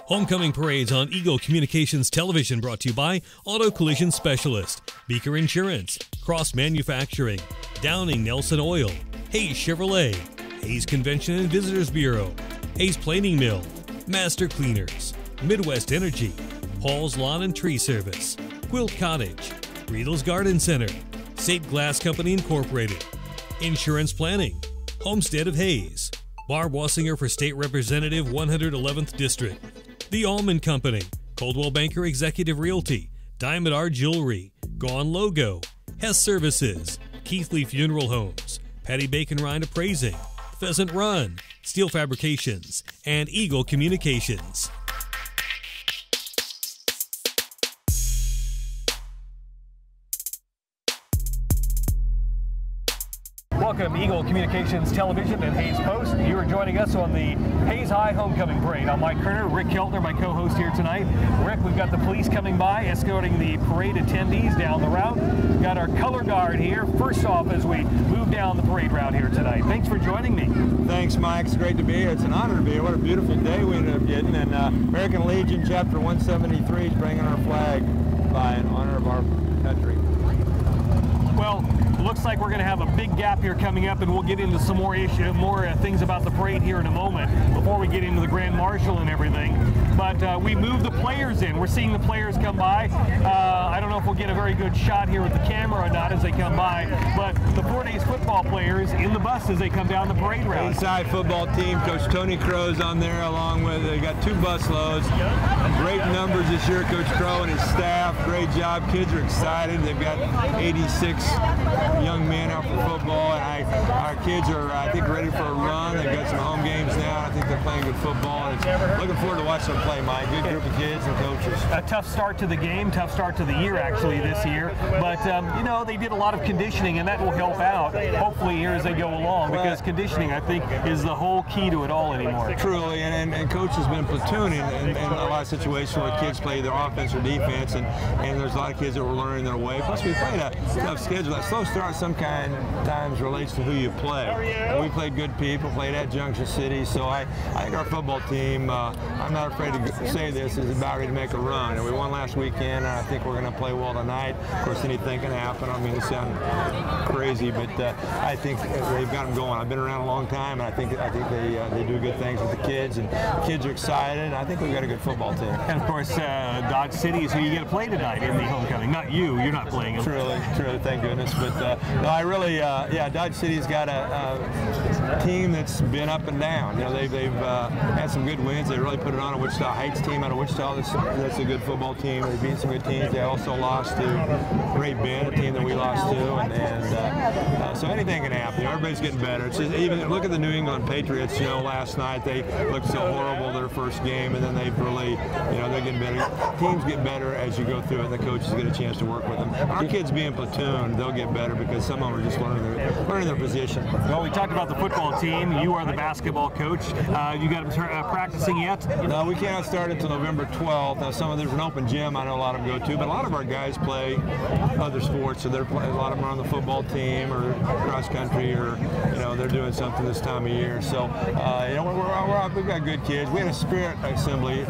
Homecoming parades on Eagle Communications Television brought to you by Auto Collision Specialist, Beaker Insurance, Cross Manufacturing, Downing Nelson Oil, Hayes Chevrolet, Hayes Convention and Visitors Bureau, Hayes Planing Mill, Master Cleaners, Midwest Energy, Paul's Lawn and Tree Service, Quilt Cottage, Riedel's Garden Center, State Glass Company Incorporated, Insurance Planning, Homestead of Hayes, Barb Wassinger for State Representative 111th District, The Allman Company, Coldwell Banker Executive Realty, Diamond Art Jewelry, Gone Logo, Hess Services, Keithley Funeral Homes, Patty Bacon Rind Appraising, Pheasant Run, Steel Fabrications, and Eagle Communications. Welcome to Eagle Communications Television and Hayes Post. You are joining us on the Hayes High Homecoming Parade. I'm Mike Kerner, Rick Keltner, my co-host here tonight. Rick, we've got the police coming by, escorting the parade attendees down the route. We've got our color guard here, first off, as we move down the parade route here tonight. Thanks for joining me. Thanks, Mike. It's great to be here. It's an honor to be here. What a beautiful day we ended up getting. And American Legion Chapter 173 is bringing our flag by in honor of our country. Well, looks like we're going to have a big gap here coming up, and we'll get into some more things about the parade here in a moment before we get into the Grand Marshal and everything. But we moved the players in. We're seeing the players come by. I don't know if we'll get a very good shot here with the camera or not as they come by, but the Fort Hays football players in the bus as they come down the parade route. Hayes High football team, Coach Tony Crow's on there along with, they got 2 bus loads. Great numbers this year, Coach Crow and his staff. Great job. Kids are excited. They've got 86 young men out for football, and our kids are, I think, ready for a run. They've got some home games now. I think they're playing good football. And looking forward to watching them play, Mike. Good group of kids and coaches. A tough start to the game, tough start to the year, actually, this year. But, you know, they did a lot of conditioning, and that will help out, hopefully, here as they go along, because conditioning, I think, is the whole key to it all anymore. Truly, and Coach has been platooning in a lot of situations where kids play their offense or defense, and there's a lot of kids that were learning their way. Plus, we played a tough schedule. That slow start sometimes relates to who you play. And we played good people, played at Junction City, so I think our football team, I'm not afraid to say this, is about ready to make a run. And we won last weekend, and I think we're going to play well tonight. Of course, anything can happen. I mean, it sounds crazy, but I think they've got them going. I've been around a long time, and I think they do good things with the kids, and the kids are excited, and I think we've got a good football team. And of course, Dodge City is who you get to play tonight in the homecoming. Not you. You're not playing them. Truly, thank goodness. But no, I really, Dodge City's got a team that's been up and down. You know, they've had some good wins. They really put it on a Wichita Heights team out of Wichita. That's a good football team. They've beaten some good teams. They also lost to Great Bend, a team that we lost to, and so anything can happen. You know, everybody's getting better. It's just, even look at the New England Patriots. You know, last night they looked so horrible their first game, and then they've really, you know, they're getting better. Teams get better as you go through it, and the coaches get a chance to work with them. Our kids being platooned, they'll get better because some of them are just learning their position. Well, we talked about the football team. You are the basketball coach. You got them practicing yet? No, we can't start until November 12th. Now, there's an open gym I know a lot of them go to, but a lot of our guys play other sports, so a lot of them are on the football team or cross country, or you know, they're doing something this time of year. So you know, we've got good kids. We had a spirit assembly,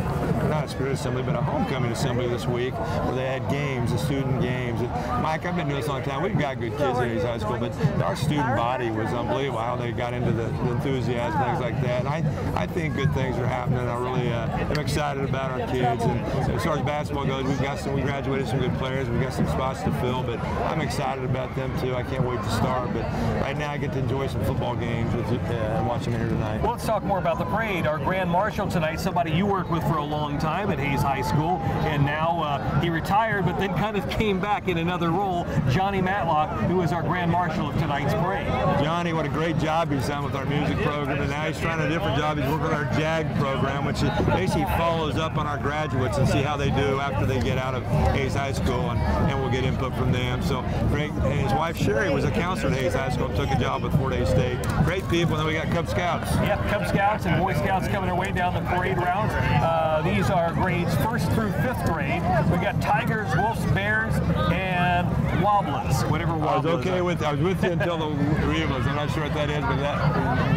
not a spirit assembly, but a homecoming assembly this week where they had games, the student games. And Mike, I've been doing this a long time. We've got good kids at Hayes High School, but our student body was unbelievable how they got into the enthusiasm, things like that. And I think good things are happening. I really am excited about our kids. And as far as basketball goes, we graduated some good players. We've got some spots to fill, but I'm excited about them too. I can't wait to start. But right now I get to enjoy some football games and watch them here tonight. Well, let's talk more about the parade. Our Grand Marshal tonight, somebody you worked with for a long time at Hayes High School, and now he retired, but then kind of came back in another role. Johnny Matlock, who is our Grand Marshal of tonight's parade. Johnny, what a great job he's done with our music program, and now he's trying a different job. He's working with our JAG program, which basically follows up on our graduates and see how they do after they get out of Hayes High School, and we'll get input from them. So great. And his wife Sherry was a counselor at Hayes High School, took a job with Fort Hays State. Great people. And then we got Cub Scouts. Yep, Cub Scouts and Boy Scouts coming their way down the parade route. These these are grades 1st through 5th grade. We've got Tigers, Wolves, Bears, and Wobblers, whatever Wobblers. I was with you until the Rivas. I'm not sure what that is, but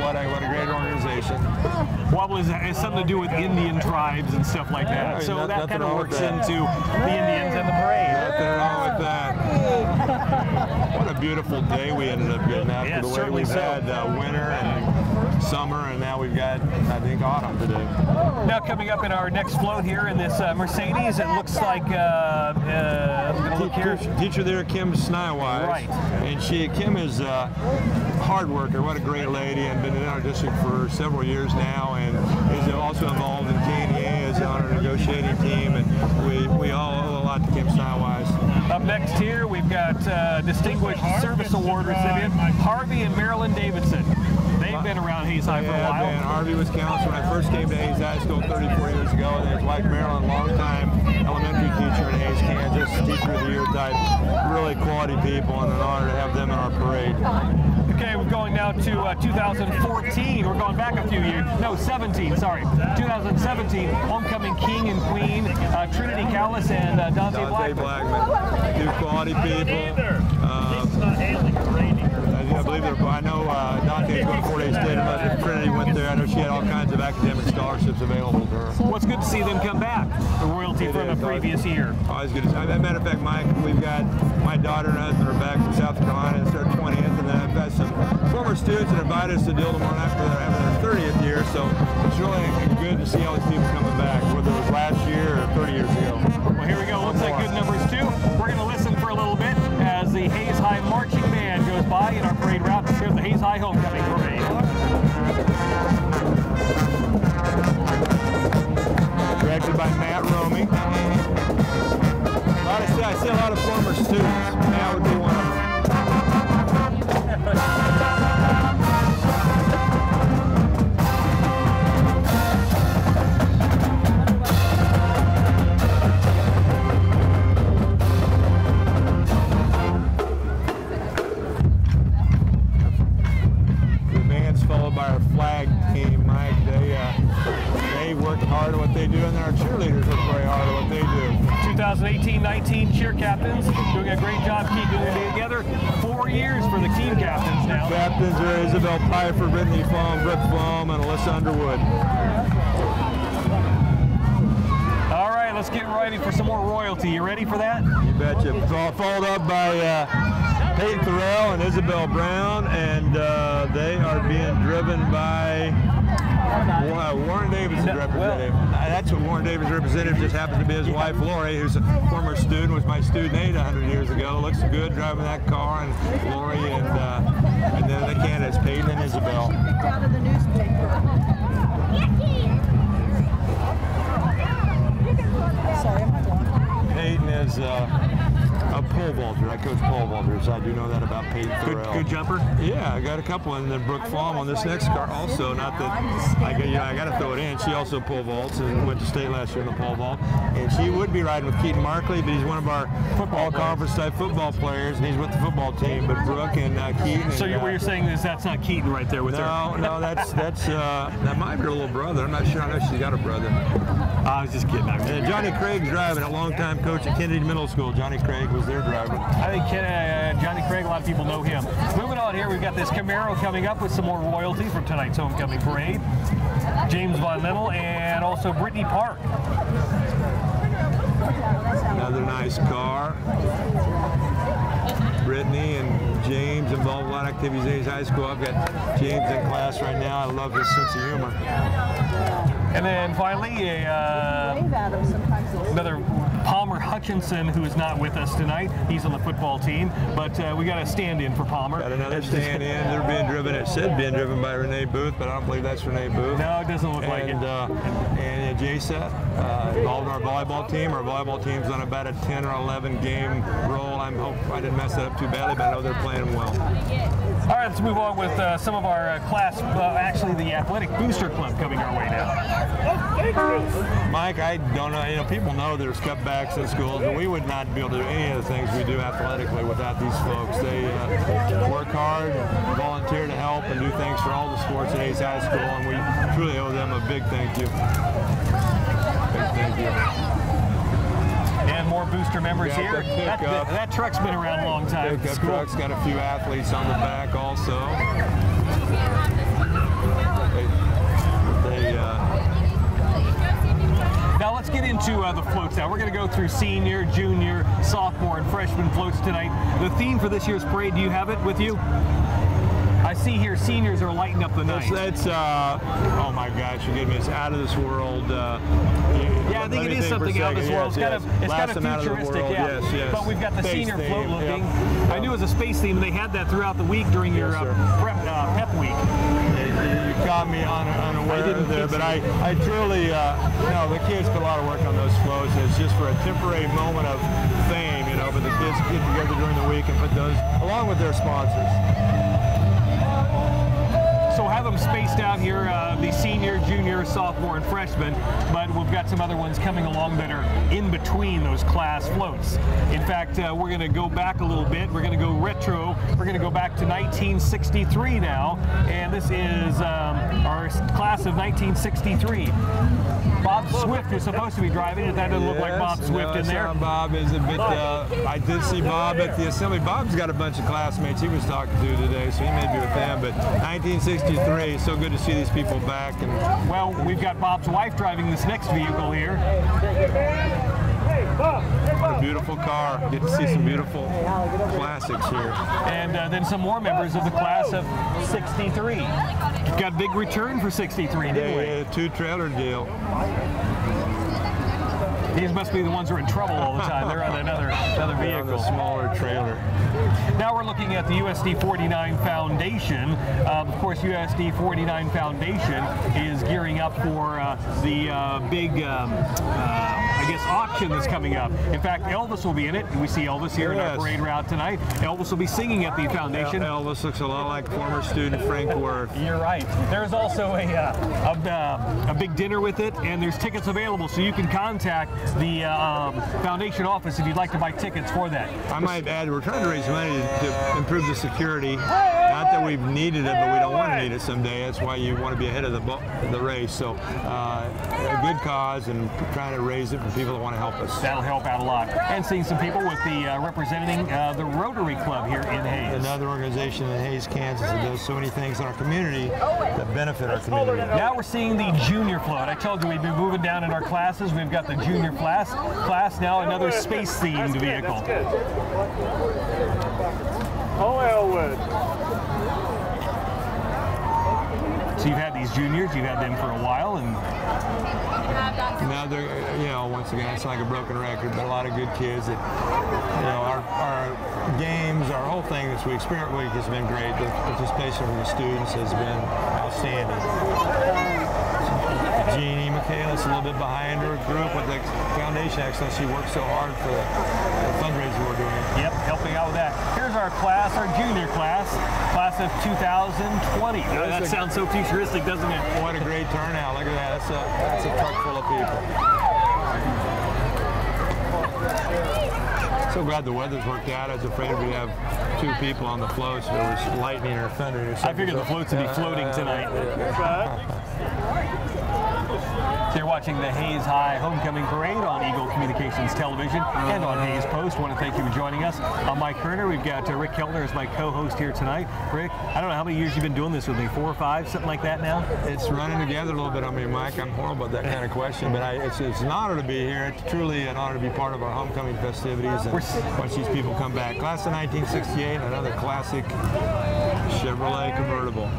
what a great organization. Wobblers has something to do with Indian tribes and stuff like that. Yeah, so that kind of works into the Indians and the parade. Nothing wrong with that. What a beautiful day we ended up getting after the way we've had winter and summer, and now we've got, I think, autumn today. Now coming up in our next float here in this Mercedes, it looks like I'm going to look here. Teacher there, Kim Snywise. Right. And Kim is a hard worker. What a great lady, and been in our district for several years now, and is also involved in KNEA as on our negotiating team, and we all owe a lot to Kim Snywise. Up next here, we've got Distinguished Service Award recipient Harvey and Marilyn Davidson. They've been around Hayes High for a while. And Harvey was counselor when I first came to Hayes High School 34 years ago, and his wife Marilyn, longtime elementary teacher in Hayes, Kansas, teacher of the year type. Really quality people, and an honor to have them in our parade. Okay, we're going now to 2014. We're going back a few years. No, 17, sorry. 2017, homecoming king and queen, Trinity Callis and Dante Blackman. Two quality people. I know Dante's going to 4-day state, and Trinity went there. I know she had all kinds of academic scholarships available to her. Well, it's good to see them come back. The royalty from the previous year. Always good to see. As a matter of fact, Mike, we've got my daughter and husband are back from South Carolina. It's their 20th, and then I've got some former students that invited us to deal tomorrow night for having their 30th year. So it's really good to see all these people coming back, whether it was last year or 30 years ago. Well, here we go. Looks like good numbers too. We're going to listen for a little bit as the Hayes High marching band goes by in our parade route. Here's the Hayes High homecoming parade. Directed by Matt Romey. I see a lot of former students. Matt would be one of them. Followed by our flag team, Mike. They work hard at what they do, and then our cheerleaders work very hard at what they do. 2018-19 cheer captains doing a great job keeping it together. 4 years for the team captains now. The captains are Isabel Pfeiffer, Brittany Foam, Brooke Foam, and Alyssa Underwood. All right, let's get ready for some more royalty. You ready for that? You betcha. It's all followed up by Peyton Thorell and Isabel Brown, and they are being driven by Warren Davis' representative. That's what Warren Davis' representative just happens to be his wife, Lori, who's a former student, was my student aide 100 years ago. Looks good driving that car, and Lori, and then the candidates, Peyton and Isabel. Out of the newspaper. Sorry, I'm not going. Peyton is a pole vaulter. I coach pole vaulters. So I do know that about Peyton Thorell. Good jumper? Yeah, I got a couple, and then Brooke Flom on this next car also. Not that I got to throw it in. She also pole vaults and went to state last year in the pole vault. And she would be riding with Keaton Markley, but he's one of our football conference type football players, and he's with the football team. But Brooke and Keaton. So what you're saying is that's not Keaton right there with her? No, that might be her little brother. I'm not sure. I know she's got a brother. I was just kidding. And Johnny Craig's driving, a longtime coach at Kennedy Middle School. Johnny Craig was their driver. I think Johnny Craig, a lot of people know him. Moving on here, we've got this Camaro coming up with some more royalty from tonight's homecoming parade. James Von Lennel and also Brittany Park. Another nice car. Brittany and James involved in a lot of activities at Hayes High School. I've got James in class right now. I love his sense of humor. And then finally, another Palmer Hutchinson, who is not with us tonight. He's on the football team, but we got a stand-in for Palmer. Got another stand-in. They're being driven. It said being driven by Renee Booth, but I don't believe that's Renee Booth. No, it doesn't look like it. And JSET involved in our volleyball team. Our volleyball team's on about a 10 or 11 game roll. I hope I didn't mess that up too badly, but I know they're playing well. All right, let's move on with some of our class, actually the Athletic Booster Club coming our way now. Mike, I don't know, people know there's cutbacks in schools, but we would not be able to do any of the things we do athletically without these folks. They work hard, volunteer to help, and do things for all the sports at Hayes High School, and we truly owe them a big thank you. Big thank roster members here. That truck's been around a long time. Pickup truck's got a few athletes on the back also. Now let's get into the floats now. We're going to go through senior, junior, sophomore, and freshman floats tonight. The theme for this year's parade, do you have it with you? I see here seniors are lighting up the night. That's oh my gosh, you're giving me, it's out of this world. Yeah, I think it is something out of this world. It's kind of futuristic, yeah. Yes. But we've got the Space senior theme, float looking. Yep. I knew it was a space theme, and they had that throughout the week during your pep week. You caught me unaware of there, but I truly, no, the kids put a lot of work on those floats. It's just for a temporary moment of fame, you know, but the kids get together during the week and put those, along with their sponsors. So have them spaced out here, the senior, junior, sophomore, and freshman, but we've got some other ones coming along that are in between those class floats. In fact, we're going to go back a little bit. We're going to go retro. We're going to go back to 1963 now, and this is our class of 1963. Bob Swift was supposed to be driving it. That doesn't look like Bob Swift in there. Bob is a bit, I did see Bob at the assembly. Bob's got a bunch of classmates he was talking to today, so he may be with them, but 1963, so good to see these people back. And well, we've got Bob's wife driving this next vehicle here. What a beautiful car. Get to see some beautiful classics here. And then some more members of the class of 63. Got a big return for 63, didn't we? A two-trailer deal. These must be the ones who are in trouble all the time. They're on another vehicle. On the smaller trailer. Now we're looking at the USD 49 Foundation. Of course, USD 49 Foundation is gearing up for the big, I guess, auction that's coming up. In fact, Elvis will be in it. We see Elvis here in our parade route tonight. Elvis will be singing at the foundation. Elvis looks a lot like former student Frank Worth. You're right. There's also a big dinner with it, and there's tickets available, so you can contact the foundation office if you'd like to buy tickets for that. I might add, we're trying to raise money to improve the security. Not that we've needed it, but we don't want to need it someday. That's why you want to be ahead of the race. So a good cause, and trying to raise it for people that want to help us. That'll help out a lot. And seeing some people with the representing the Rotary Club here in Hayes. Another organization in Hayes, Kansas that does so many things in our community that benefit our community. Now we're seeing the junior float. I told you we'd be moving down in our classes. We've got the junior class. Now another space-themed vehicle. That's good. Oh, Elwood. So you've had these juniors, you've had them for a while, and now they're, you know, once again, it's like a broken record, but a lot of good kids that, you know, our games, our whole thing this week, Spirit Week has been great. The participation from the students has been outstanding. Jeannie Michaelis, a little bit behind her group with the Foundation Excellence. She worked so hard for the fundraiser we're doing. Yep, helping out with that. Here's our class, our junior class of 2020. That sounds so futuristic, doesn't it? What a great turnout. Look at that. That's a truck full of people. So glad the weather's worked out. I was afraid we'd have two people on the floats. There was lightning or thunder or something. I figured the floats would be floating tonight. So you're watching the Hayes High Homecoming Parade on Eagle Communications Television and on Hayes Post. I want to thank you for joining us. I'm Mike Kerner. We've got Rick Kellner as my co-host here tonight. Rick, I don't know how many years you've been doing this with me, 4 or 5, something like that now? It's running together a little bit on me, Mike. I'm horrible at that kind of question, but it's an honor to be here. It's truly an honor to be part of our homecoming festivities and watch these people come back. Class of 1968, another classic Chevrolet convertible.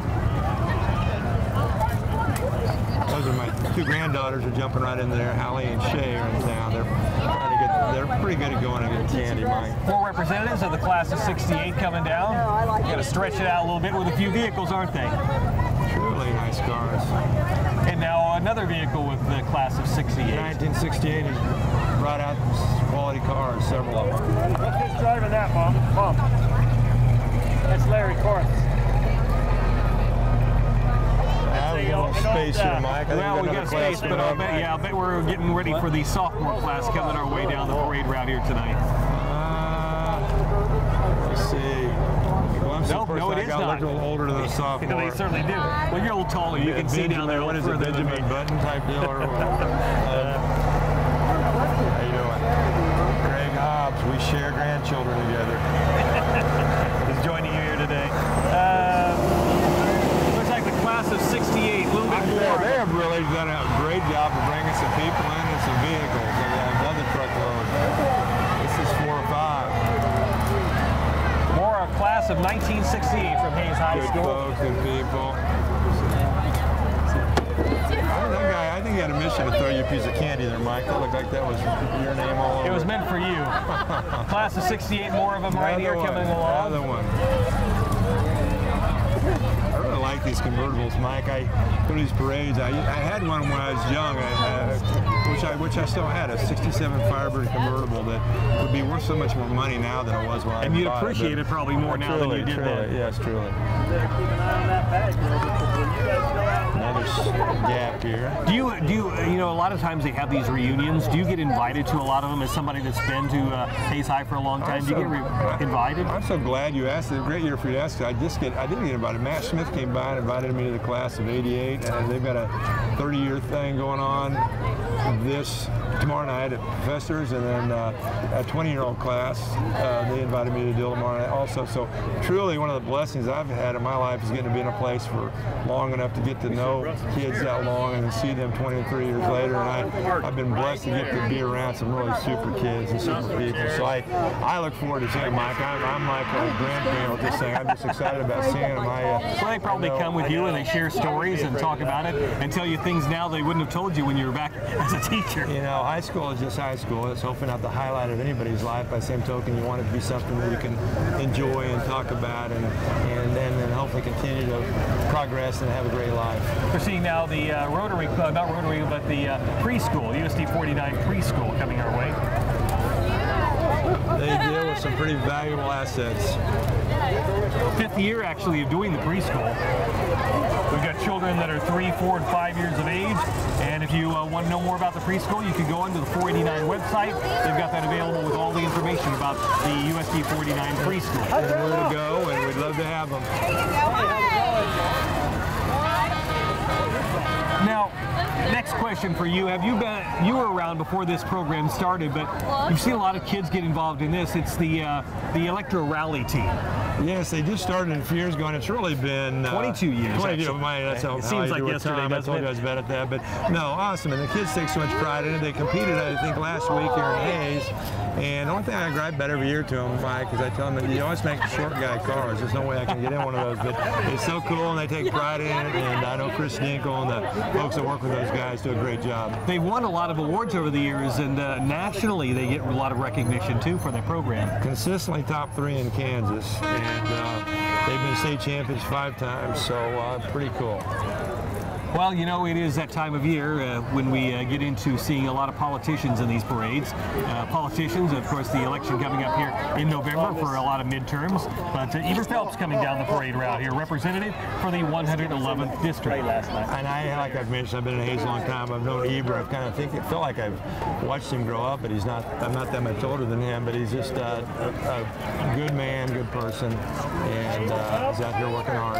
Those are my two granddaughters are jumping right in there. Hallie and Shay are in town. They're pretty good at going and getting candy, Mike. 4 representatives of the class of 68 coming down. Got to stretch it out a little bit with a few vehicles, aren't they? Truly nice cars. And now another vehicle with the class of 68. 1968 has brought out quality cars, several of them. Who's driving that, Mom? That's Larry Corth. A little space here, Mike. Well, we got space, but I bet we're getting ready for the sophomore class coming our way down the parade route here tonight. Let's see. Well, I'm no, it is not. look a little older than the sophomore. They certainly do. Well, you're a little taller. You can see down there. What is it, Benjamin Button type deal? Or, how you doing? Greg, hi. of 1968 from Hayes High Good School. folks, good people. I think he had a mission to throw you a piece of candy there, Mike. That looked like that was your name all over. It was meant for you. Class of 68, more of them right here coming along. Another one. I really like these convertibles, Mike. I go to these parades. I had one when I was young, which I still had, a 67 Firebird convertible that would be worth so much more money now than it was when I bought it. And you'd appreciate it probably more now than you did then. Yes, truly. Another gap here. Do you know, a lot of times they have these reunions. Do you get invited to a lot of them as somebody that's been to Hayes High for a long time? Do you get invited? I'm so glad you asked. It's a great year for you to ask. I didn't get invited. Matt Smith came by and invited me to the class of '88, and they've got a 30-year thing going on tomorrow night at Professors, and then a 20-year-old class. They invited me to deal tomorrow night also. So truly one of the blessings I've had in my life is getting to be in a place for long enough to get to know kids that long and then see them 23 years later. And I've been blessed to get to be around some really super kids and super people. So I look forward to seeing Mike. I'm like a grandparent with this thing. I'm just excited about seeing him. Well, they probably come with you and they share stories and talk about it and tell you things now they wouldn't have told you when you were back as a teacher. You know, high school is just high school. It's hopefully not the highlight of anybody's life. By the same token, you want it to be something that you can enjoy and talk about and then hopefully continue to progress and have a great life. We're seeing now the Rotary, not Rotary, but the preschool, USD 49 preschool coming our way. They deal with some pretty valuable assets. 5th year actually of doing the preschool. We've got children that are 3, 4, and 5 years of age, and if you want to know more about the preschool, you can go onto the 489 website. They've got that available with all the information about the USD 49 preschool. And where to go, and we'd love to have them. Now, next question for you. You were around before this program started, but you've seen a lot of kids get involved in this. It's the Electro Rally team. Yes, they just started a few years ago, and it's really been 22 years. 22. That's how it seems like yesterday, doesn't it? I told you I was bad at that, but no, awesome. And the kids take so much pride in it. They competed, I think, last week here in Hayes. And the only thing I gripe about every year to them, Mike, is I tell them that you always make short guy cars. There's no way I can get in one of those, but it's so cool, and they take pride in it. And I know Chris Dinkle and the folks that work with those guys do a great job. They've won a lot of awards over the years, and nationally they get a lot of recognition too for their program. Consistently top 3 in Kansas, and they've been state champions 5 times, so pretty cool. Well, you know, it is that time of year when we get into seeing a lot of politicians in these parades. Politicians, of course, the election coming up here in November for a lot of midterms. But Eber Phelps coming down the parade route here, representative for the 111th district. And like I've mentioned, I've been in Hayes a long time. I've known Eber. I've kind of felt like I've watched him grow up, but I'm not that much older than him, but he's just a good man, good person, and he's out here working hard.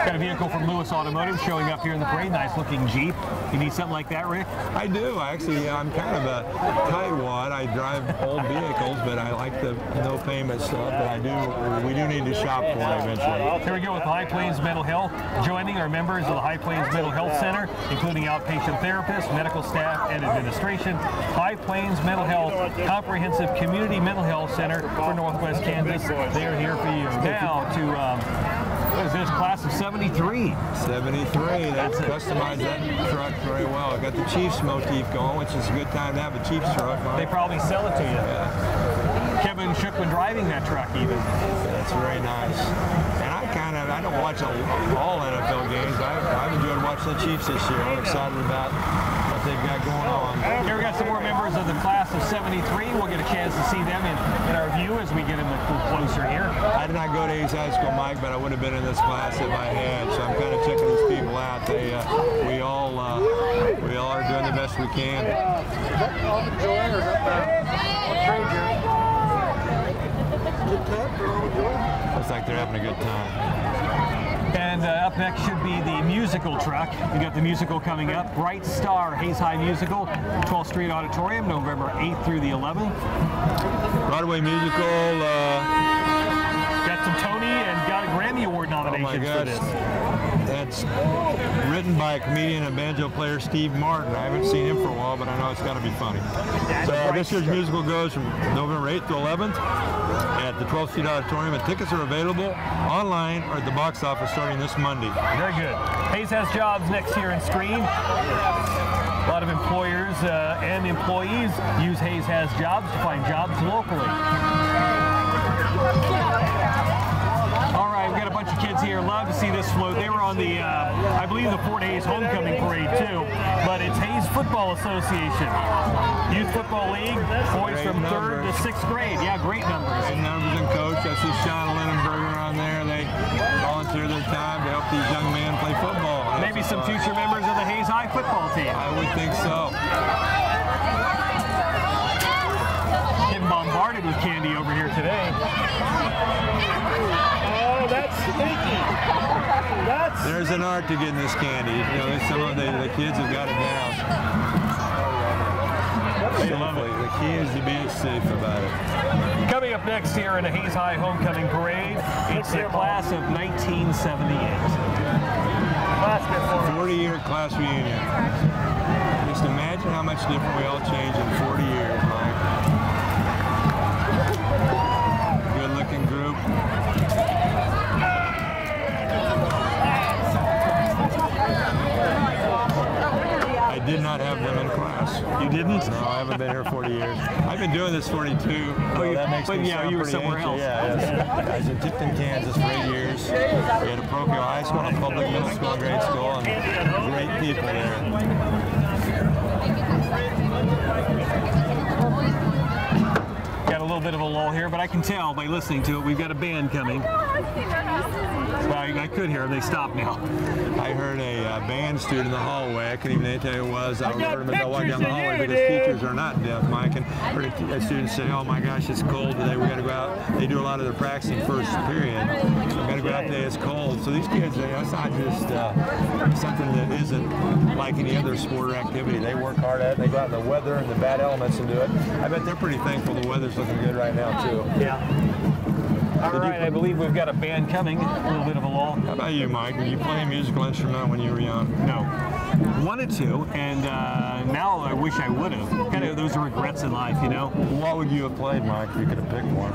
Got a vehicle from Lewis Automotive showing up here in the parade. Nice looking Jeep. You need something like that, Rick? I do. Actually, I'm kind of a tightwad. I drive old vehicles, but I like the no payment stuff. But we do need to shop for it eventually. Here we go with High Plains Mental Health. Joining our members of the High Plains Mental Health Center, including outpatient therapists, medical staff, and administration. High Plains Mental Health, comprehensive community mental health center for Northwest Kansas. They are here for you. Now to what is this, class of 73? 73. That's customized that truck very well. I got the Chiefs motif going, which is a good time to have a Chiefs truck. Mike. They probably sell it to you. Yeah. Kevin Shookman driving that truck even. That's very nice. And I don't watch all NFL games. I've enjoyed watching the Chiefs this year. I'm excited about what they've got going on. Here we got some more members of the class of 73. We'll get a chance to see them in our view as we get them a little closer here. I did not go to Hayes High School, Mike, but I would have been in this class if I had. So I'm kind of checking these people out. We all are doing the best we can. Looks like they're having a good time. And up next should be the musical truck. We got the musical coming up. Bright Star Hayes High Musical, 12th Street Auditorium, November 8th through the 11th. Broadway musical. Got some Tony and got a Grammy Award nominations for this. It's written by a comedian and banjo player, Steve Martin. I haven't seen him for a while, but I know it's got to be funny. So this year's musical goes from November 8th to 11th at the 12th Street Auditorium, and tickets are available online or at the box office starting this Monday. Very good. Hayes Has Jobs next year in Screen. A lot of employers and employees use Hayes Has Jobs to find jobs locally. All right, we've got a bunch of kids here. Love to see this float. They were on the, I believe, the Fort Hayes Homecoming Parade too, but it's Hayes Football Association. Youth Football League, boys from 3rd to 6th grade. Yeah, great numbers. Great numbers, and coach. I see Sean Lindenberger on there. They volunteer their time to help these young men play football. Maybe some future members of the Hayes High football team. I would think so. Getting bombarded with candy over here today. Oh, that's sneaky. There's an art to getting this candy. You know, some of the kids have got it down. Safely. The key is to be safe about it. Coming up next here in the Hayes High Homecoming Parade, it's the class of 1978. 40-year class reunion. Just imagine how much different we all changed in 40 years, Mike. Good-looking group. I did not have them in class. You didn't? No, I haven't been here 40 years. I've been doing this 42. But, that makes me sound you were pretty somewhere ancient. else. Yeah, yes. I was in Tipton, Kansas for 8 years. We had a parochial high school, a public middle school, and grade school, and great people there. Got a little bit of a lull here, but I can tell by listening to it, we've got a band coming. Well, I could hear them. They stopped now. I heard a band student in the hallway. I couldn't even tell you who it was. I heard him as I walked down the hallway because teachers are not deaf, Mike. And heard a student say, "Oh my gosh, it's cold today. We got to go out." They do a lot of their practicing first period. We got to go out today. It's cold. So these kids, it's not just something that isn't like any other sport or activity. They work hard at it. They go out in the weather and the bad elements and do it. I bet they're pretty thankful the weather's looking good right now too. Yeah. All right, I believe we've got a band coming. A little bit of a lull. How about you, Mike? Did you play a musical instrument when you were young? No. Wanted to, and now I wish I would have. Kind of those are regrets in life, you know. What would you have played, Mike, if you could have picked one?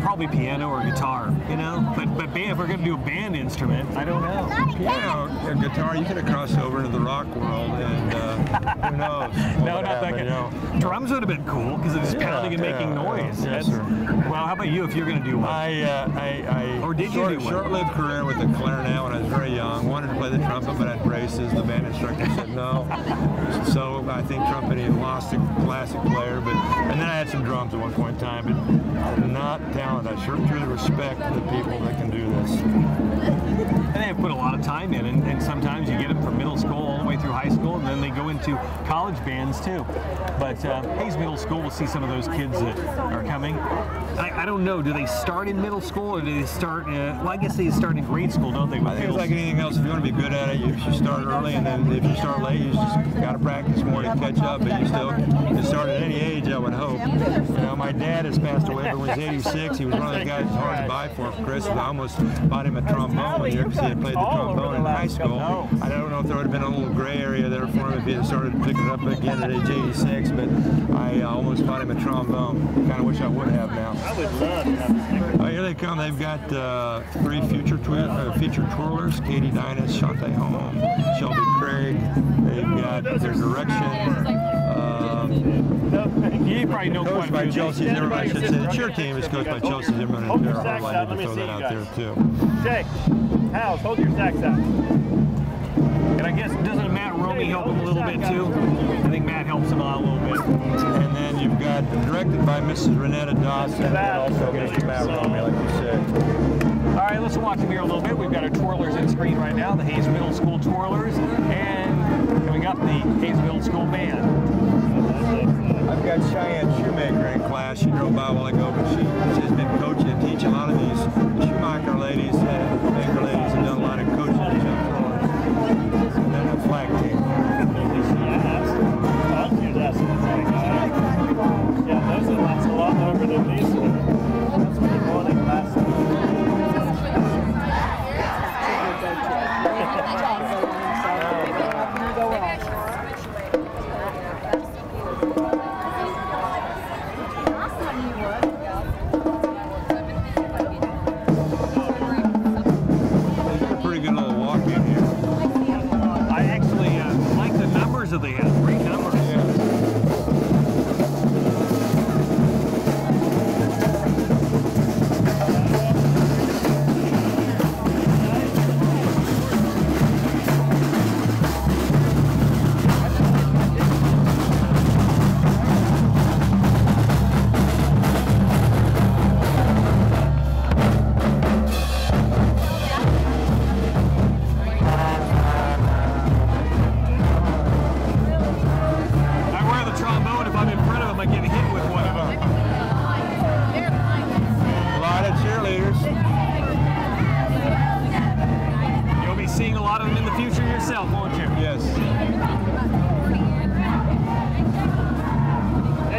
Probably piano or guitar, you know. But band, if we're going to do a band instrument, I don't know. Piano or guitar, you could have crossed over into the rock world, and who knows? No, not that good. Drums would have been cool because it's just pounding and making noise. Yes, sir. Well, how about you if you're going to do one? Or did you do one? Short-lived career with the clarinet when I was very young. Wanted to play the trumpet, but I had braces. The band instructor said no. So I think trumpeting lost a classic player. And then I had some drums at one point in time, but not talent. I truly respect the people that can do this. And they have put a lot of time in, and sometimes you get them from middle school all the way through high school, and then they go into college bands too. But Hayes Middle School will see some of those kids that are coming. I don't know, do they start in middle school or do they start, well, I guess they start in grade school, don't they? I think it's like anything else. If you want to be good at it, you should start early, and then if you start late, you just got to practice more to catch up, but you still can start at any age, I would hope. You know, my dad has passed away, but when he was 86, he was one of those guys that's hard to buy for Chris. I almost bought him a trombone one year because he had played the trombone in high school. I don't know if there would have been a little gray area there for him if he had started picking it up again at age 86, but I almost bought him a trombone. Kind of wish I would have now. I would love to have a sticker. Oh, here they come. They've got 3 featured twirlers: Katie Dinas, Shantae Holm, Shelby Craig. They've got their direction. You probably know Coached by Chelsea Zimmerman, I should say. The cheer team is coached by Chelsea Zimmerman and Tara Hartline. I need to throw that out there, too. Jake, House, hold your sacks out. And I guess, doesn't Matt Romey help him a little bit too? I think Matt helps him out a little bit. And then you've got directed by Mrs. Renetta Dawson and also Mr. Matt Romey, like you said. All right, let's watch them here a little bit. We've got our twirlers in screen right now, the Hayes Middle School twirlers, and coming up, the Hayes Middle School band. I've got Cheyenne Shoemaker in class. She drove by a while ago, but she's been coaching and teaching a lot of these Schumacher ladies and Baker ladies have done a lot of coaching of these young twirlers. And then the flag team. Yeah, those are lots a lot longer than these. That's what you're wanting last time.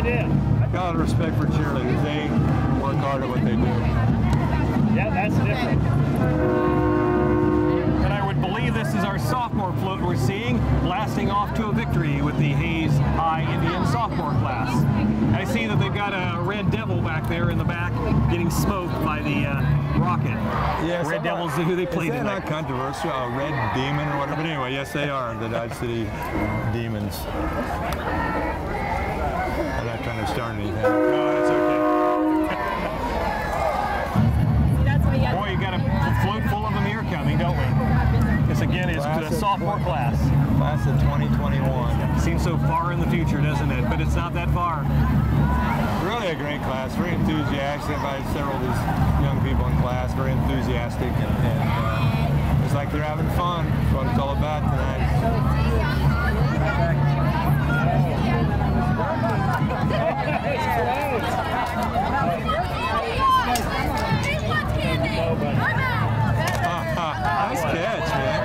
did. Got a lot of respect for cheerleaders. They work hard at what they do. Yeah, that's different. And I would believe this is our sophomore float we're seeing, blasting off to a victory with the Hayes High Indian sophomore class. I see that they've got a Red Devil back there in the back getting smoked by the rocket. Yes, Red Devils who they played tonight. tonight. Not controversial, a Red Demon or whatever. But anyway, yes, they are the Dodge City Demons. I'm not trying to start anything. No, it's okay. Boy, you got a float full of them here coming, don't we? This again is the sophomore class. Class of 2021. Seems so far in the future, doesn't it? But it's not that far. Really a great class, very enthusiastic. I had several of these young people in class, very enthusiastic, and it's like they're having fun. That's what it's all about tonight. Nice catch, man.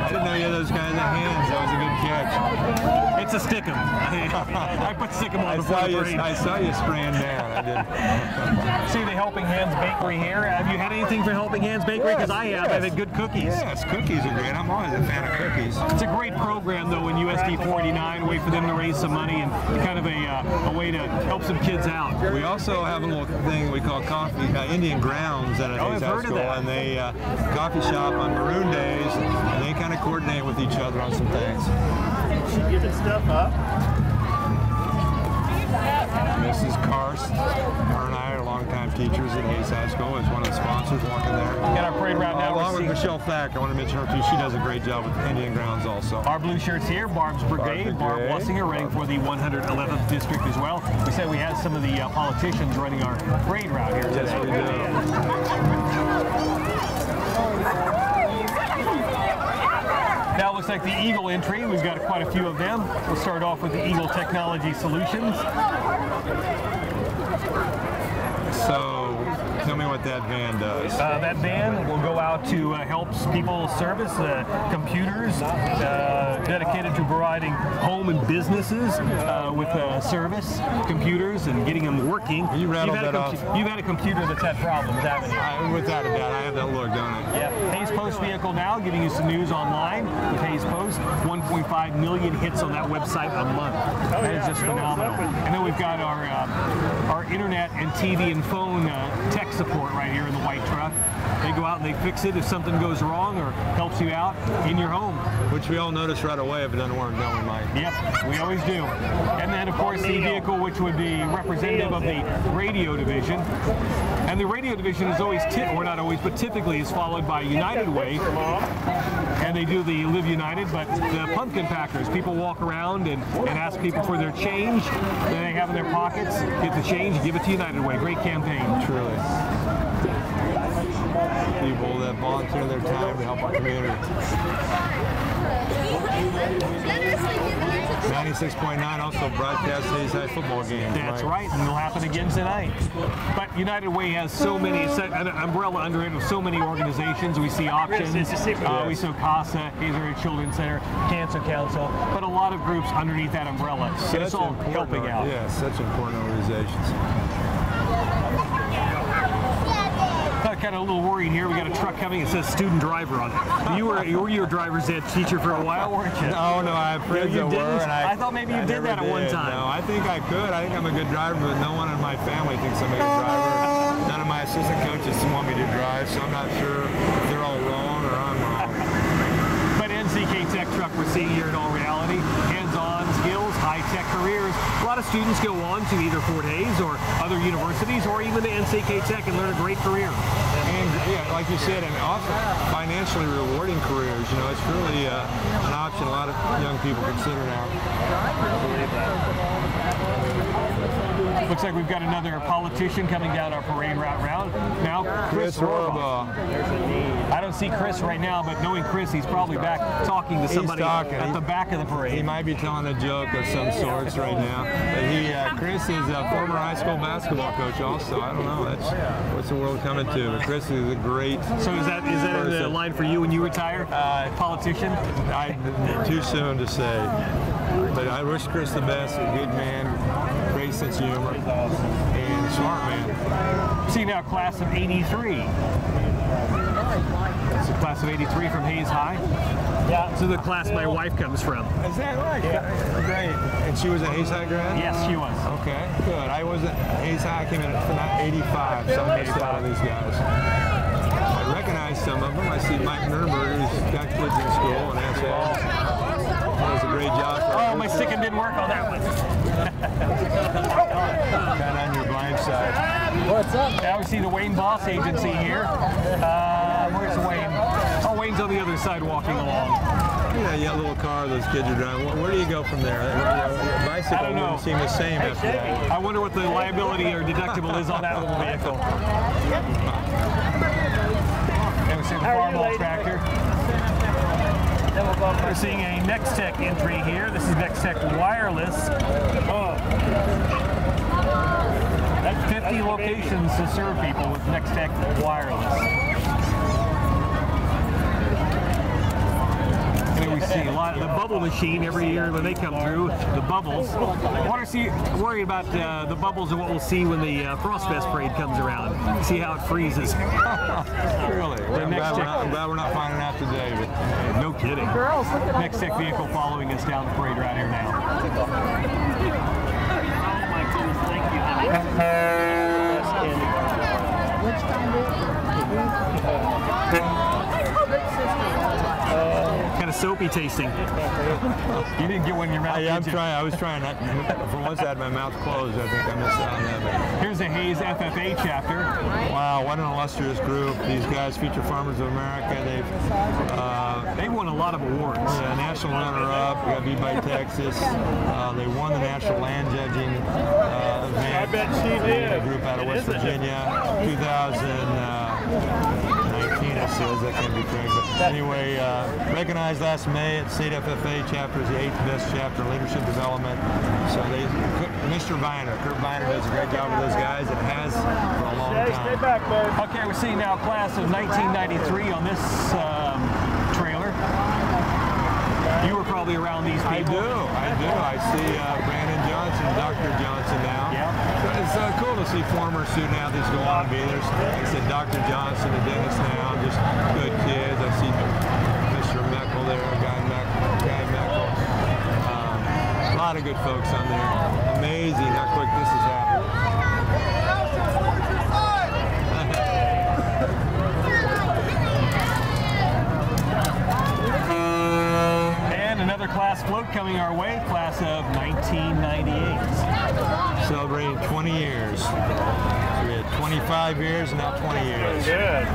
I didn't know you had those kinds of hands. That was a good catch. It's a stickum. I put stickum on before the parade. I saw you spraying down. I did. See the Helping Hands Bakery here. Have you had anything from Helping Hands Bakery? Because I have. I've had good cookies. Yes, cookies are great. I'm always a fan of cookies. It's a great program, though, in USD 49, a way for them to raise some money and kind of a way to help some kids out. We also have a little thing we call coffee, Indian Grounds at Hayes High School, and they coffee shop on Maroon Days, and they kind of coordinate with each other on some things. She giving stuff up. Mrs. Karst, her and I are longtime teachers at Hayes High School. Is one of the sponsors walking there. Got our parade route now. Along with Michelle Thack, I want to mention her too. She does a great job with Indian Grounds also. Our blue shirts here, Barb's Brigade. Barb Wassinger running for the 111th district as well. We said we had some of the politicians running our parade route here today. Yes, we do. Now it looks like the Eagle entry. We've got quite a few of them. We'll start off with the Eagle Technology Solutions. So, tell me what that van does. That van will go out to help people service computers, dedicated to providing home and businesses with service computers and getting them working. You rattled that off. You've had a computer that's had problems, haven't you? Without a doubt, I have that look, don't I? Yeah. Hayes Post vehicle now, giving you some news online with Hayes Post. 1.5 million hits on that website a month. That is just phenomenal. And then we've got our internet and TV and phone tech support right here in the white truck. They go out and they fix it if something goes wrong or helps you out in your home. Which we all notice right away if it doesn't work, don't we, Mike? Yep, we always do. And then, of course, the vehicle which would be representative of the radio division. And the radio division is always, or not always, but typically is followed by United Way. And they do the Live United, but the pumpkin packers, people walk around and ask people for their change that they have in their pockets, get the change, give it to United Way. Great campaign. Truly. People that volunteer their time to help our community. 96.9 also broadcasts Hayes High football games. That's right, and it'll happen again tonight. But United Way has so many, an umbrella under it of so many organizations. We see Options, we see CASA, Hayes Area Children's Center, Cancer Council, but a lot of groups underneath that umbrella. And it's all helping out. Yes, such important organizations. Kind of a little worried here. We got a truck coming. It says student driver on it. You were your driver's ed teacher for a while, weren't you? No, I have friends that were. And I thought maybe you did that at one time. No, I think I could. I think I'm a good driver, but no one in my family thinks I'm a good driver. None of my assistant coaches want me to drive, so I'm not sure if they're all wrong or I'm wrong. But NCK Tech truck we're seeing here in all reality, hands-on skills, high-tech careers. A lot of students go on to either Fort Hayes or other universities or even to NCK Tech and learn a great career. And yeah, like you said, and often financially rewarding careers. You know, it's really an option a lot of young people consider now. Looks like we've got another politician coming down our parade route now. Chris Rohrbaugh. I don't see Chris right now, but knowing Chris, he's probably back talking to somebody at the back of the parade. He might be telling a joke of some sorts right now. But Chris is a former high school basketball coach also. I don't know. That's what's the world coming to. But Chris is a great. So is that in the line for you when you retire? Politician? Too soon to say. But I wish Chris the best. A good man. Great great sense of humor, and smart man. See now, class of '83. It's a class of '83 from Hayes High. Yeah. This is the class my wife comes from. Is that right? Yeah. Great. And she was a Hayes High grad? Yes, she was. Okay, good. I wasn't Hayes High. I came in at 85, so I missed out on these guys. I recognize some of them. I see Mike Nuremberg, who's got kids in school, and that's all. Does a great job. Oh, my stick didn't work on that one. Kind of on your blind side. What's up? Now we see the Wayne Boss Agency here. Where's Wayne? Oh, Wayne's on the other side walking along. Yeah, you got a little car those kids are driving. Where do you go from there? Bicycle wouldn't seem the same after that. I wonder what the liability or deductible is on that little vehicle. And we see the Farmall tractor. We're seeing a Nextech entry here. This is Nextech Wireless. 50 locations to serve people with Nextech Wireless. We see a lot of the bubble machine every year when they come through, the bubbles. I want to worry about the bubbles and what we'll see when the Frostfest parade comes around. See how it freezes. Really? I'm glad we're not finding out today. But no kidding. Nextech vehicle following us down the parade right here now. Oh my goodness, thank you, honey. Which kind Kind of soapy tasting. You didn't get one in your mouth. I'm trying. I was trying. For once I had my mouth closed. I think I missed out on that. Here's a Hayes FFA chapter. Wow, what an illustrious group. These guys feature Farmers of America. They've won a lot of awards. Yeah, national runner-up. Got beat by Texas. They won the national land judging event. I bet she did. A group out of West Virginia. 2019, it says. That can't be correct. But anyway, recognized last May at State FFA chapter is the 8th best chapter in leadership development. So Mr. Viner, Kurt Viner does a great job with those guys and has for a long time. Stay back, bud. Okay, we're seeing now class of 1993 on this trailer. You were probably around these people. I do. I see Brandon Johnson, Dr. Johnson now. Yeah. It's cool to see former student athletes go on and be there. Like I said, Dr. Johnson and Dennis now, just good kids. I see Mr. Meckel there, Guy Meckel. A lot of good folks on there. Amazing how quick this has happened. And another class float coming our way, class of 1998. Celebrating 20 years. So we had 25 years and now 20 years. Good.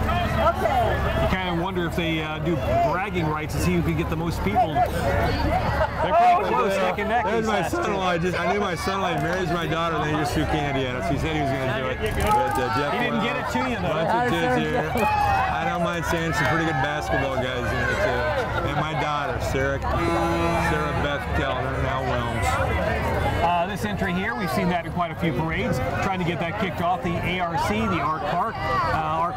You kind of wonder if they do bragging rights to see who can get the most people. They're pretty close, neck and neck. There's my son-in-law. I knew my son-in-law marries my daughter, and then he just threw candy at us. He said he was going to do it. But, Jeff, He didn't get it to you, though. Bunch of kids here. I don't mind saying some pretty good basketball guys in here, too. And my daughter, Sarah Beth Kellner, now Wilms. This entry here, we've seen that in quite a few parades, trying to get that kicked off. The ARC, the Arc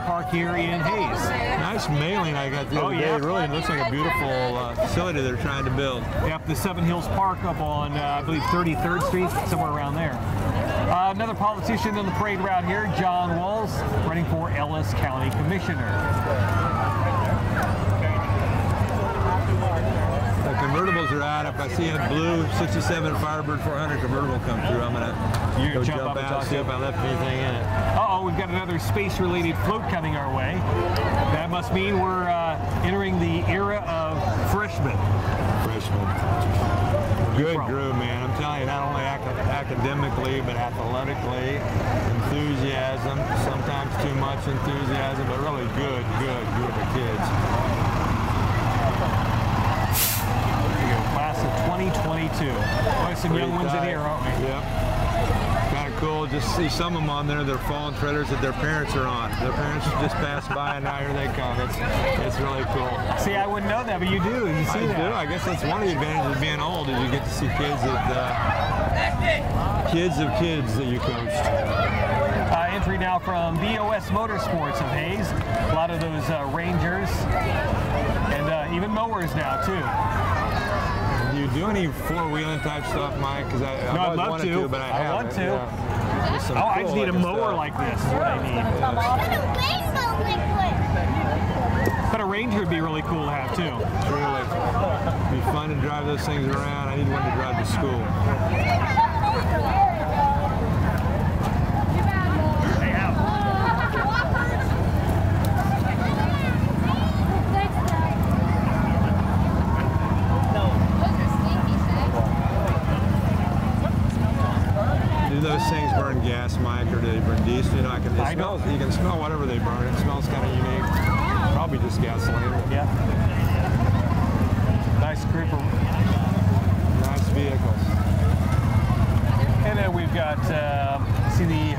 Park here in Hayes. Nice mailing I got the other day. It really looks like a beautiful facility they're trying to build. Yep, the Seven Hills Park up on, I believe, 33rd Street, somewhere around there. Another politician in the parade route here, John Walls, running for Ellis County Commissioner. The convertibles are out. If I see a blue 67 Firebird 400 convertible come through, I'm going to go jump out and see if I left anything in it. Uh-oh, we've got another space-related float coming our way. That must mean we're entering the era of freshmen. Good group, man. I'm telling you, not only academically, but athletically, enthusiasm, sometimes too much enthusiasm, but really good group of kids. Class of 2022. There's some young ones in here, aren't we? Yep. Kind of cool. Just see some of them on there. They're fallen treaders that their parents are on. Their parents just passed by, and now here they come. It's really cool. See, I wouldn't know that, but you do. You see that. I do. I guess that's one of the advantages of being old is you get to see kids that you coached. Entry now from BOS Motorsports of Hayes. A lot of those Rangers and even mowers now too. you do any four-wheeling type stuff, Mike? Because I've I'd always love wanted to. but I I haven't. want to. Yeah. Just some Oh, I just need a cool-looking mower stuff. like this is what I need. But a Ranger would be really cool to have too. Truly. It'd be fun to drive those things around. I need one to drive to school. Do those things burn gas, Mike, or do they burn diesel? You know, you can smell whatever they burn. It smells kind of unique. Probably just gasoline. Yeah. Nice group of Nice vehicles. And then we've got, see the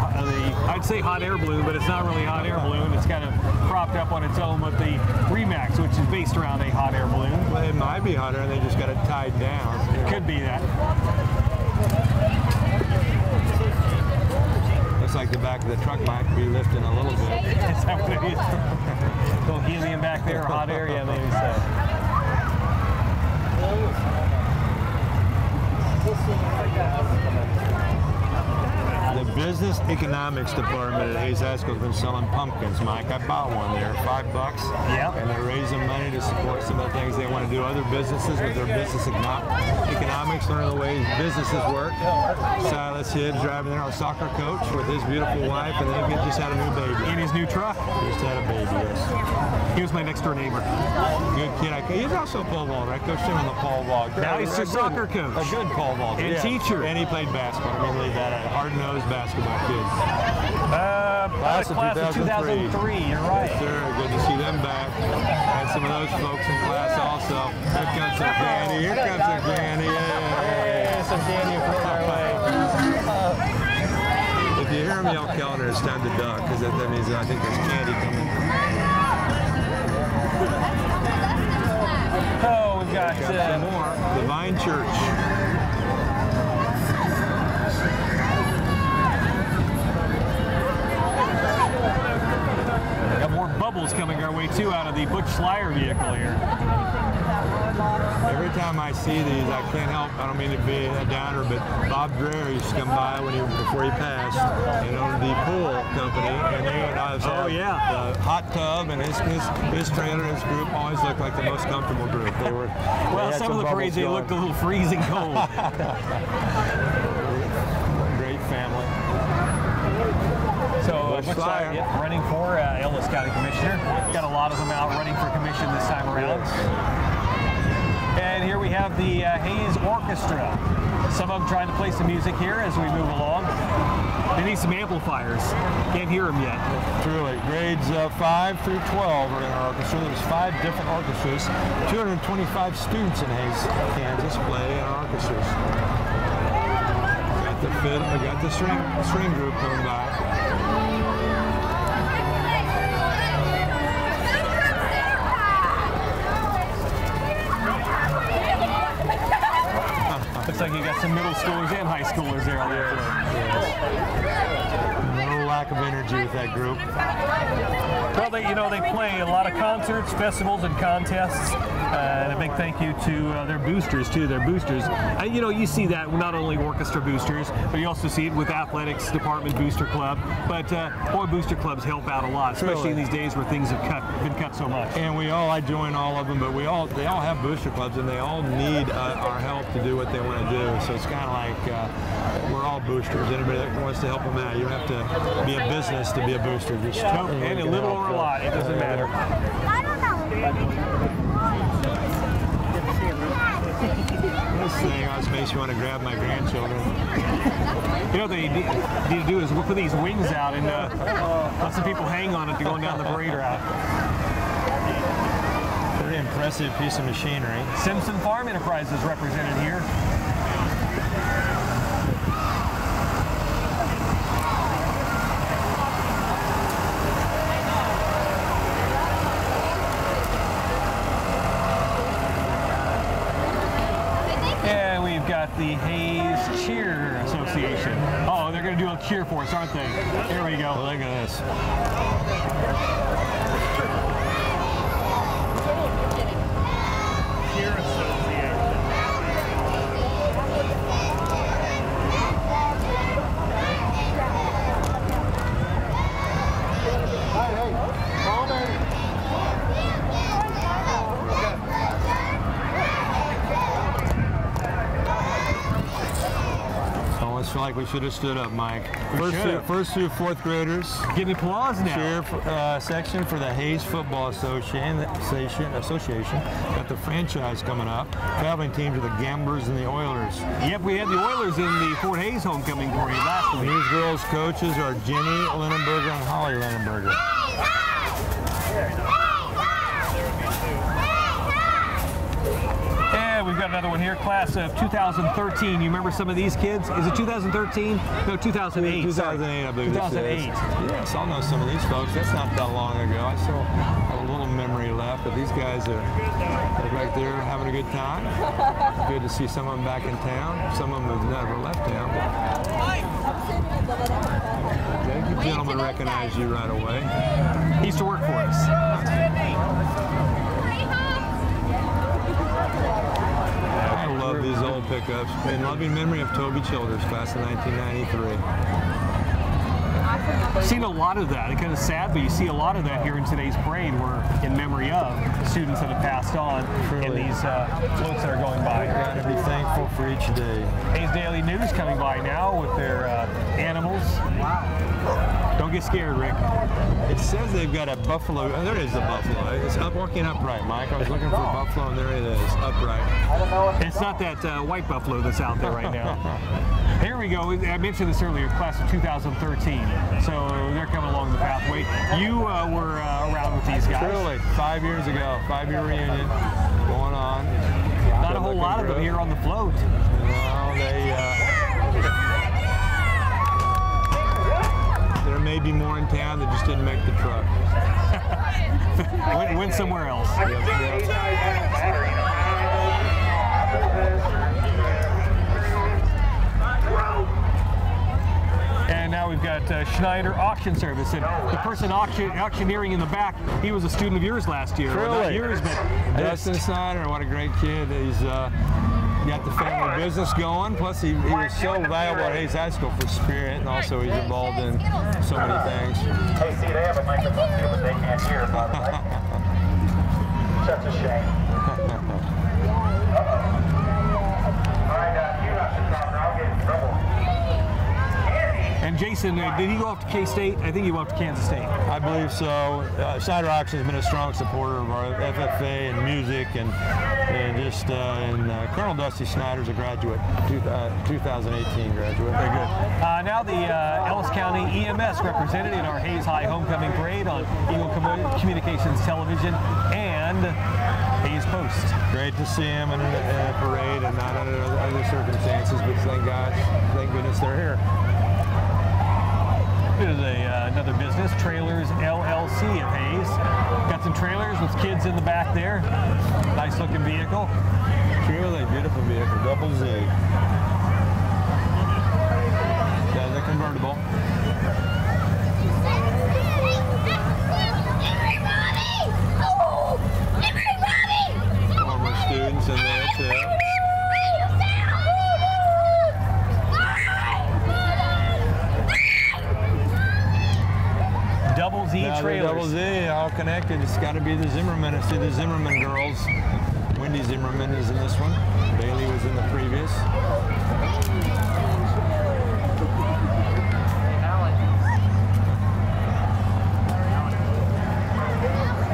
I'd say hot air balloon, but it's not really a hot air balloon. It's kind of propped up on its own with the Remax, which is based around a hot air balloon. Well, it might be hot air, and they just got it tied down. You know. Could be that. Looks like the back of the truck might be lifting a little bit. Is that what it is? A little helium back there, hot air, yeah, maybe so. The business economics department at Hayes High School has been selling pumpkins, Mike. I bought one there, $5. Yeah. And they're raising money to support some of the things they want to do. Other businesses with their business economics, learning the way businesses work. Silas Hidd driving there, our soccer coach, with his beautiful wife, and then he just had a new baby. In his new truck. Just had a baby, yes. He was my next door neighbor. Good kid. He's also a pole vaulter. I coached him in the pole vault. Now he's a soccer coach. A good pole vaulter. And teacher. And he played basketball. I mean, leave that out. Hard-nosed basketball kid. Class of 2003, you're right. Yes, sir. Good to see them back. Had some of those folks in class also. Here comes some candy. Here comes some candy. Hey, some candy from our way. If you hear him yell Kellner, it's time to duck, because that means I think there's candy coming. Oh, we've got Some more. The Vine Church. got more bubbles coming our way too out of the Butch Slyer vehicle here. Every time I see these, I can't help, I don't mean to be a downer, but Bob Dreher used to come by before he passed and owned the pool company, and they would always have the hot tub, and his trailer, his group always looked like the most comfortable group. Well, some of the parades, they looked a little freezing cold. Great family. So Butch Slyer running for Ellis County Commissioner. Got a lot of them out running for commission this time around. And here we have the Hayes Orchestra. Some of them trying to play some music here as we move along. They need some amplifiers. Can't hear them yet. Truly. Grades 5 through 12 are in our orchestra. There's 5 different orchestras. 225 students in Hayes, Kansas play in our orchestras. Got the string group coming by. Looks like you got some middle schoolers and high schoolers there on the floor. No lack of energy with that group. Well, they play a lot of concerts, festivals, and contests. And a big thank you to their boosters, too. Their boosters. You see that not only orchestra boosters, but you also see it with athletics department booster club. But boy, booster clubs help out a lot, especially in these days where things have been cut so much. And I join all of them, but they all have booster clubs, and they all need our help to do what they want to do. So it's kind of like we're all boosters. Anybody that wants to help them out, you don't have to be a business to be a booster. Just and a little or a lot, it doesn't matter. I don't know. This thing always makes you want to grab my grandchildren. What they need to do is we'll put these wings out and let some people hang on it to going down the parade route. Very impressive piece of machinery. Simpson Farm Enterprises represented here. Got the Hayes Cheer Association. Oh, they're going to do a cheer for us, aren't they? Here we go. Look at this. Cheer Association. like we should have stood up, Mike. First through fourth graders. Give me applause now. Cheer section for the Hayes Football Association. Got the franchise coming up. Traveling teams are the Gamblers and the Oilers. Yep, we had the Oilers in the Fort Hayes homecoming parade last week. These girls' coaches are Jenny Linenberger and Holly Linenberger. And we've got another one here, class of 2013. You remember some of these kids? Is it 2013? No, 2008. 2008, I believe. 2008. Yes, I'll know some of these folks. That's not that long ago. I still have a little memory left, but these guys are right there having a good time. Good to see some of them back in town. Some of them have never left town. The gentleman recognized you right away. He used to work for us. I love these old pickups. In loving memory of Toby Childers, class of 1993. I've seen a lot of that. It's kind of sad, but you see a lot of that here in today's parade. We're in memory of students that have passed on and these floats that are going by. Got to be thankful for each day. Hayes Daily News coming by now with their animals. Wow. Don't get scared, Rick. It says they've got a buffalo. Oh, there is the buffalo. It's up, walking upright, Mike. I was looking for a buffalo, and there it is, upright. It's not that white buffalo that's out there right now. Here we go. I mentioned this earlier, class of 2013. So they're coming along the pathway. You were around with these guys. Truly, 5 years ago, 5-year reunion going on. Not a whole lot of them here on the float. No, there may be more in town that just didn't make the truck. Went somewhere else. And now we've got Schneider Auction Service. And the person auctioneering in the back, he was a student of yours last year. Really? Not yours, but Dustin Snyder, what a great kid. He's got the family business going. Plus, he was so valuable at Hayes High School for spirit, and also he's involved in so many things. Hey, see, they have a microphone too, but they can't hear, by the way. Such a shame. All right, you have to talk, or I'll get in trouble. And Jason, did he go off to K-State? I think he went off to Kansas State. I believe so. Snyder Auction has been a strong supporter of our FFA and music, and Colonel Dusty Snyder's a graduate, 2018 graduate. Very good. Now the Ellis County EMS represented in our Hayes High homecoming parade on Eagle Communications Television and Hayes Post. Great to see him in a parade and not under other circumstances, but thank goodness they're here. Here's another business, Trailers LLC of Hayes. Got some trailers with kids in the back there. Nice looking vehicle. Truly beautiful vehicle, double Z. Yeah, the convertible. Former students in there too. Double Z trailers. Double Z, all connected. It's got to be the Zimmerman. I see the Zimmerman girls. Wendy Zimmerman is in this one. Bailey was in the previous.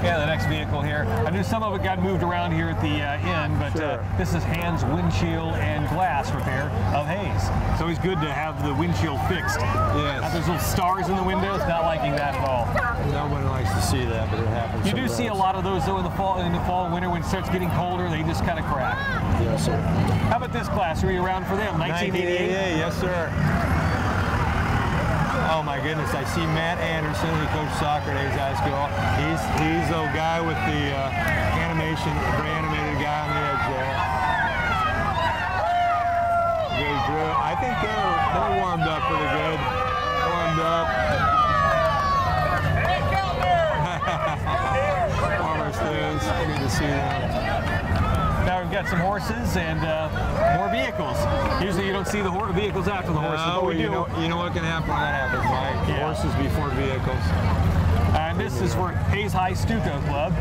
Yeah, the next vehicle here. I knew some of it got moved around here at the end, but Sure. This is Hans Windshield and Glass Repair of Hayes. It's always good to have the windshield fixed. Yes. Have those little stars in the windows, not liking that at all. Nobody likes to see that, but it happens. You do see a lot of those though in the fall and winter when it starts getting colder, they just kind of crack. Yes, sir. How about this class? Were you around for them? 1988? Yes, sir. Oh my goodness! I see Matt Anderson, who coached soccer at Hayes High School. He's the guy with the animation, very animated guy on the edge there. Good drill. I think they're warmed up pretty good. Warmed up. Former students. Good to see them. Now we've got some horses and more vehicles. Usually you don't see the vehicles after the horses, but we do. You know what can happen when that happens, Mike? Yeah. Horses before vehicles. And this is for Hayes High Stucco Club.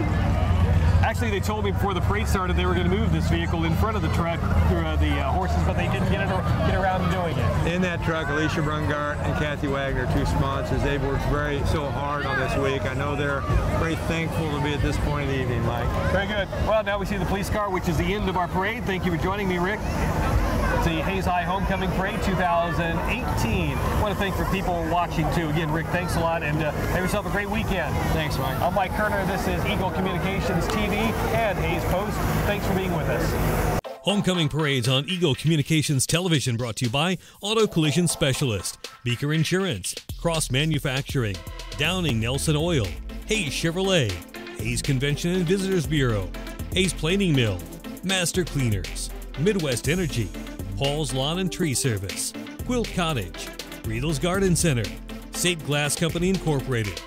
Actually, they told me before the parade started they were going to move this vehicle in front of the truck through the horses, but they didn't get around to doing it. In that truck, Alicia Brungart and Kathy Wagner, 2 sponsors, they've worked so hard on this week. I know they're very thankful to be at this point in the evening, Mike. Very good. Well, now we see the police car, which is the end of our parade. Thank you for joining me, Rick. It's the Hayes High Homecoming Parade 2018. I want to thank for people watching, too. Again, Rick, thanks a lot, and have yourself a great weekend. Thanks, Mike. I'm Mike Kerner. This is Eagle Communications TV and Hayes Post. Thanks for being with us. Homecoming parades on Eagle Communications Television brought to you by Auto Collision Specialist, Beaker Insurance, Cross Manufacturing, Downing Nelson Oil, Hayes Chevrolet, Hayes Convention and Visitors Bureau, Hayes Planing Mill, Master Cleaners, Midwest Energy, Paul's Lawn and Tree Service, Quilt Cottage, Riedel's Garden Center, State Glass Company Incorporated,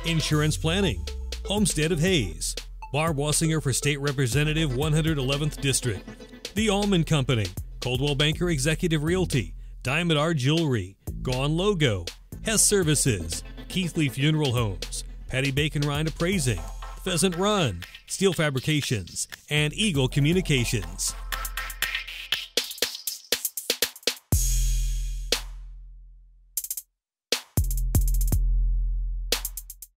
Insurance Planning, Homestead of Hayes, Barb Wassinger for State Representative 111th District, The Almond Company, Coldwell Banker Executive Realty, Diamond Art Jewelry, Gone Logo, Hess Services, Keithley Funeral Homes, Patty Bacon Ryan Appraising, Pheasant Run, Steel Fabrications, and Eagle Communications.